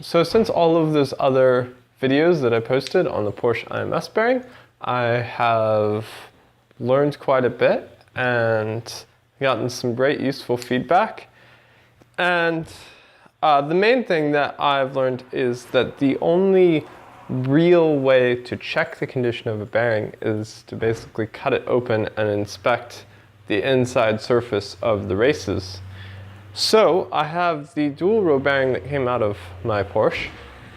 So since all of those other videos that I posted on the Porsche IMS bearing, I have learned quite a bit and gotten some great useful feedback. And the main thing that I've learned is that the only real way to check the condition of a bearing is to basically cut it open and inspect the inside surface of the races. So I have the dual row bearing that came out of my Porsche,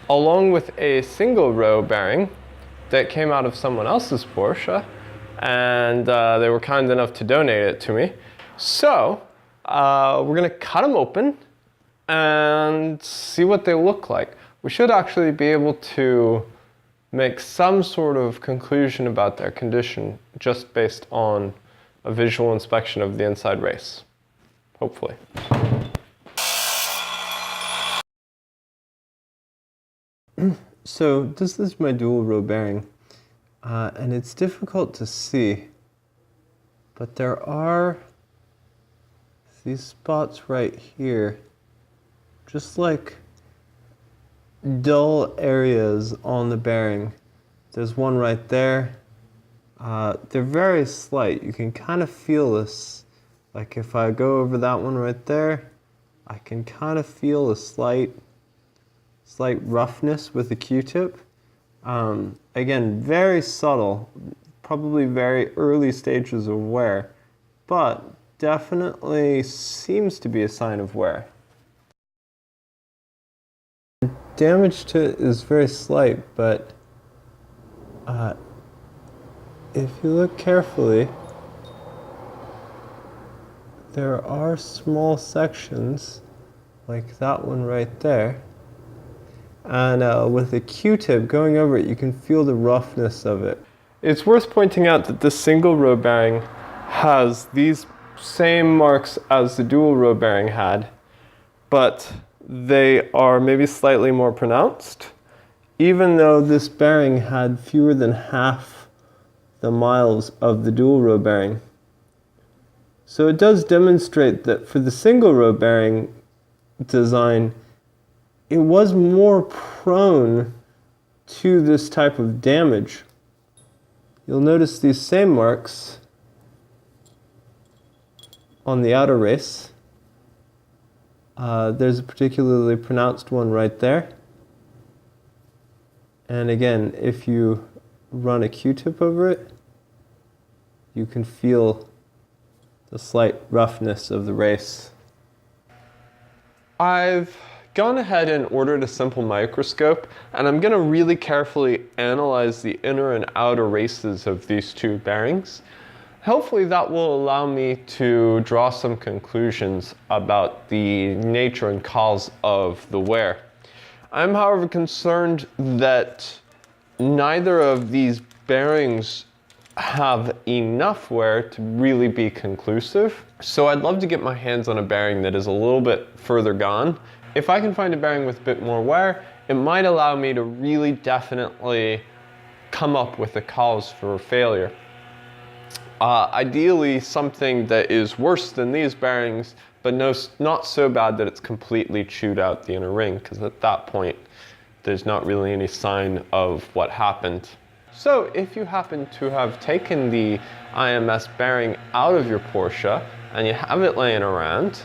along with a single row bearing that came out of someone else's Porsche, and they were kind enough to donate it to me. So we're gonna cut them open and see what they look like. We should actually be able to make some sort of conclusion about their condition just based on a visual inspection of the inside race, hopefully. So this is my dual row bearing, and it's difficult to see, but there are these spots right here, just like dull areas on the bearing. There's one right there. They're very slight. You can kind of feel this. Like if I go over that one right there, I can kind of feel a slight roughness with the Q-tip. Again, very subtle, probably very early stages of wear, but definitely seems to be a sign of wear. Damage to it is very slight, but if you look carefully, there are small sections like that one right there. And with a Q-tip going over it, you can feel the roughness of it. It's worth pointing out that this single row bearing has these same marks as the dual row bearing had, but they are maybe slightly more pronounced, even though this bearing had fewer than half the miles of the dual row bearing. So it does demonstrate that for the single row bearing design, it was more prone to this type of damage. You'll notice these same marks on the outer race. There's a particularly pronounced one right there. And again, if you run a Q-tip over it, you can feel the slight roughness of the race. I've gone ahead and ordered a simple microscope, and I'm going to really carefully analyze the inner and outer races of these two bearings. Hopefully that will allow me to draw some conclusions about the nature and cause of the wear. I'm, however, concerned that neither of these bearings have enough wear to really be conclusive. So I'd love to get my hands on a bearing that is a little bit further gone. If I can find a bearing with a bit more wear, it might allow me to really definitely come up with a cause for failure. Ideally, something that is worse than these bearings, but not so bad that it's completely chewed out the inner ring, because at that point, there's not really any sign of what happened. So if you happen to have taken the IMS bearing out of your Porsche and you have it laying around,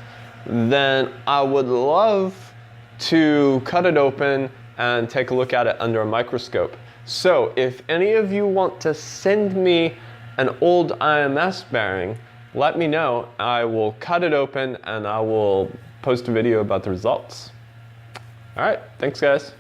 then I would love to cut it open and take a look at it under a microscope. So if any of you want to send me an old IMS bearing, let me know. I will cut it open and I will post a video about the results. All right, thanks guys.